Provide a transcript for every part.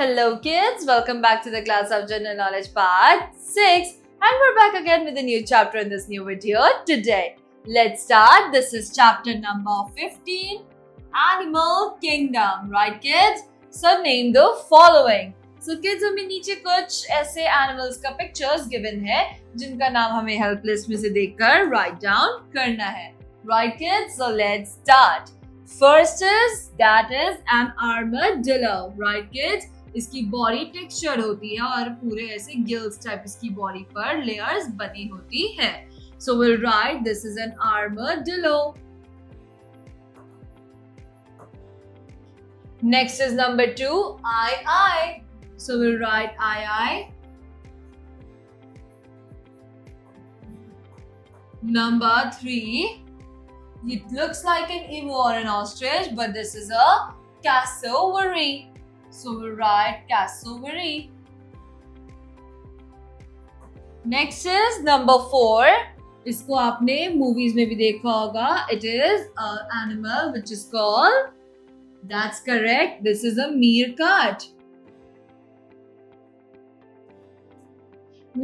Hello kids, welcome back to the class of General Knowledge part 6 and we're back again with a new chapter in this new video today. Let's start. This is chapter number 15, Animal Kingdom, right kids? So name the following. So kids हमें नीचे कुछ ऐसे animals का pictures given है जिनका नाम हमें help list में से देखकर write down करना है. Right kids? So let's start. First is an armadillo, right kids? इसकी बॉडी टेक्सचर होती है और पूरे ऐसे गिल्स टाइप इसकी बॉडी पर लेयर्स बनी होती है. So will write this is an armadillo. Next is number 2, I. So will right I. Number 3, it looks like an emu or an ostrich, but this is a cassowary. So we'll write cassowary. Next is number 4. इसको आपने movies में भी देखा होगा. It is an animal which is called. That's correct. This is a meerkat.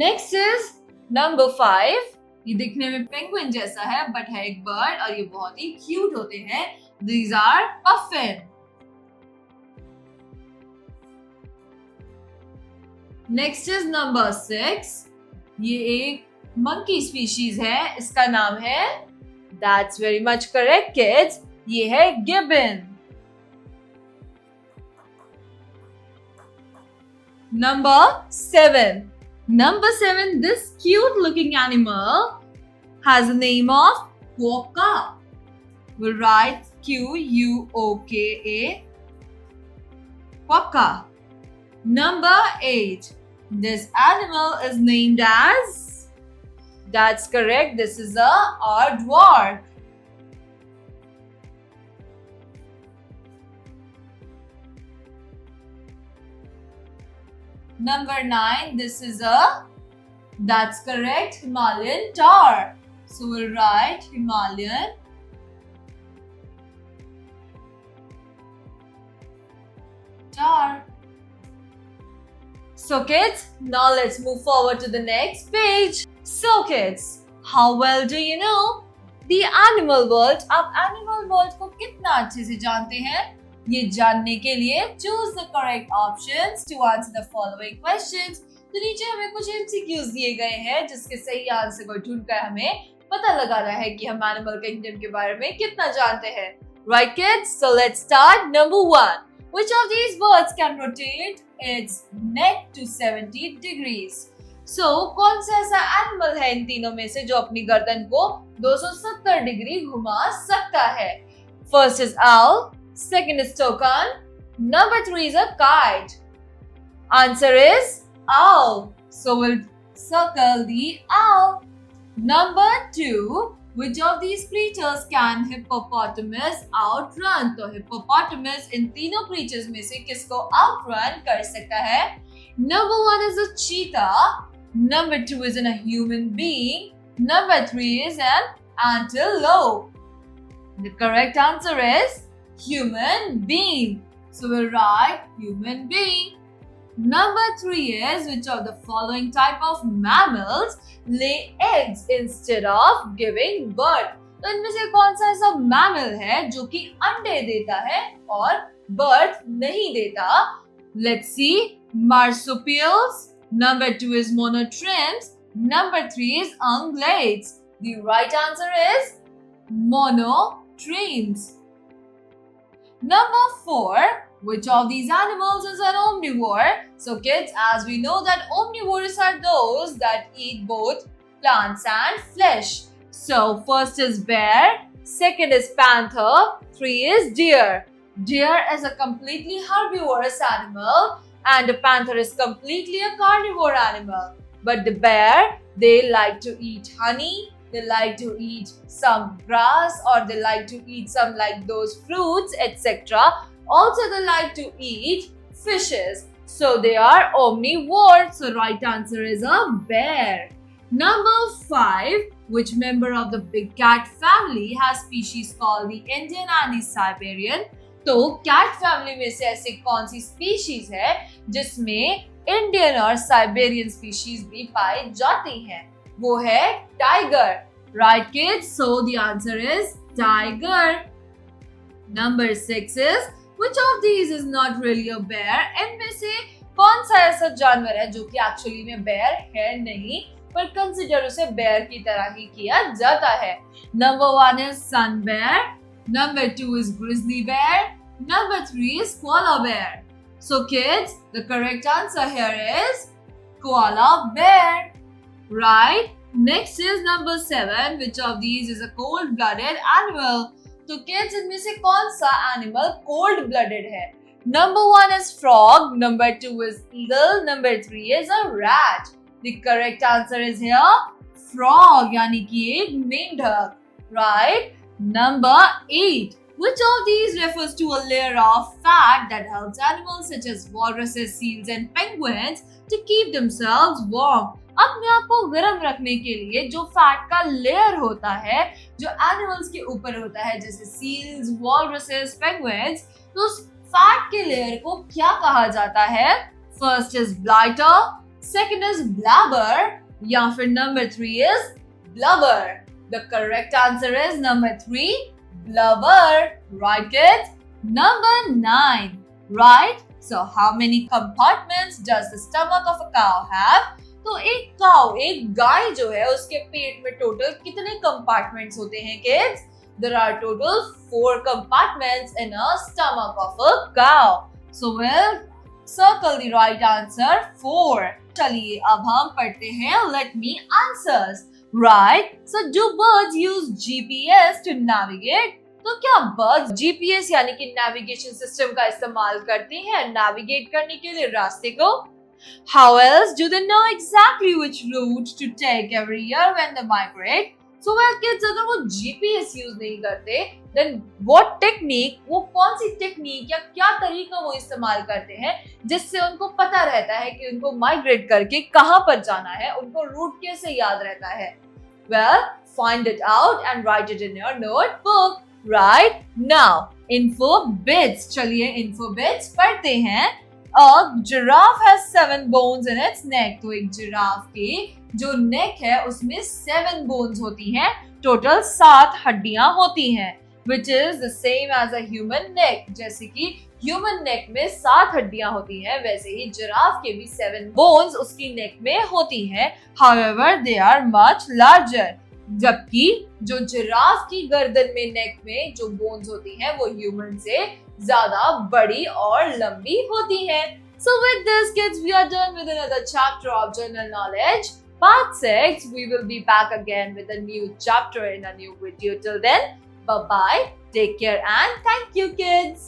Next is number 5. ये दिखने में penguin जैसा है बट है एक बर्ड और ये बहुत ही क्यूट होते हैं. These are puffin. Next is number 6. ये एक monkey species है. इसका नाम है. That's very much correct kids. ये है gibbon. Number 7. Number 7, this cute looking animal has a name of quokka. We'll write Quokka. Quokka. Number 8, this animal is named as. That's correct. This is a aardvark. Number 9, this is a. That's correct. Himalayan tahr. So we'll write Himalayan tahr. So kids, now let's move forward to the next page. So kids, how well do you know the animal world? आप animal world को कितना अच्छे से जानते हैं? ये जानने के लिए choose the correct options to answer the following questions. तो नीचे हमें कुछ MCQs दिए गए हैं जिसके सही आंसर को ढूंढकर हमें पता लगाना है कि हम एनिमल किंगडम के बारे में कितना जानते हैं. Right kids? So let's start. Number 1. Which of these birds can rotate its neck to 70 degrees? So कौन सा ऐसा एनिमल है इन तीनों में से जो अपनी गर्दन को 270 डिग्री घुमा सकता है? First is owl. Second is toucan. Number 3 is a kite. Answer is owl. So we'll circle the owl. Number 2. Which of these creatures can hippopotamus outrun? तो hippopotamus इन तीनों creatures में से किसको outrun कर सकता है? Number 1 is a cheetah. Number 2 is a human being. Number 3 is an antelope. The correct answer is human being. So we'll write human being. Number 3 is which of the following type of mammals lay eggs instead of giving birth? तो इनमें से कौन सा ऐसा mammal है जो कि अंडे देता है और birth नहीं देता? Let's see. Marsupials. Number 2 is monotremes. Number 3 is ungulates. The right answer is monotremes. Number 4, which of these animals is an omnivore? So kids, as we know that omnivores are those that eat both plants and flesh. So first is bear, second is panther, 3 is deer. Deer is a completely herbivorous animal and the panther is completely a carnivore animal. But the bear, they like to eat honey. They like to eat some grass or they like to eat some like those fruits, etc. Also, they like to eat fishes. So, they are omnivores. So, right answer is a bear. Number 5. Which member of the big cat family has species called the Indian and the Siberian? तो cat family में से ऐसी कौन सी species है जिसमें Indian और Siberian species भी पाई जाती हैं? वो है tiger. Right kids, so the answer is tiger. Number 6 is which of these is not really a bear? इनमें से कौन सा ऐसा जानवर है जो कि एक्चुअली में बेयर है नहीं, पर कंसिडर उसे बेयर की तरह ही किया जाता है? Number 1 is sun bear, number 2 is grizzly bear, number 3 is koala bear. So kids, the correct answer here is koala bear. Right? Next is number 7. Which of these is a cold-blooded animal? तो kids, इनमें से कौन सा animal cold-blooded है? Number 1 is frog, number 2 is eagle, number 3 is a rat. The correct answer is here frog, यानी कि एक मेंढक. Right? Number 8. Which of these refers to a layer of fat that helps animals such as walruses, seals and penguins to keep themselves warm? अपने आप को गर्म रखने के लिए जो फैट का लेयर होता है, जो एनिमल्स के ऊपर होता है, जैसे सील्स, वॉलरसेस, पेंगुइन्स, तो उस फैट के लेयर को क्या कहा जाता है? First is blighter, second is blabber, या फिर number 3 is blubber? The correct answer is number 3, blubber. Right kids? Number 9. Right? So how many compartments does the stomach of a cow have? तो एक cow, एक गाय जो है, उसके पेट में total कितने कंपार्टमेंट्स होते हैं kids? There are total 4 compartments in a stomach of a cow. So we'll circle the right answer 4. चलिए अब हम पढ़ते हैं let me answers. Right? So do birds use GPS to navigate? तो क्या बर्ड्स GPS यानी कि नेविगेशन सिस्टम का इस्तेमाल करते हैं नेविगेट करने के लिए रास्ते को? How else do they know exactly which route to take every year when they migrate? So well kids, अगर वो GPS यूज नहीं करते, then what technique, वो कौन सी टेक्निक या क्या तरीका वो इस्तेमाल करते हैं जिससे उनको पता रहता है कि उनको माइग्रेट करके कहाँ पर जाना है, उनको रूट कैसे याद रहता है? Well, find it out and write it in your notebook. Right now, info bits. चलिए info bits पढ़ते हैं. A giraffe has 7 bones in its neck. तो एक जिराफ की जो नेक है उसमें 7 bones होती हैं. टोटल 7 हड्डियां होती हैं. Which is the same as a human neck. जैसे कि ह्यूमन नेक में 7 हड्डियां होती हैं, वैसे ही जिराफ के भी 7 बोन्स उसकी नेक में होती हैं. However, they are much larger. जबकि जो जिराफ की गर्दन में, नेक में जो बोन्स होती हैं वो ह्यूमन से ज्यादा बड़ी और लंबी होती हैं. So with this kids, we are done with another chapter of general knowledge. Part 6, we will be back again with a new chapter in a new video. Till then, bye bye, take care and thank you kids.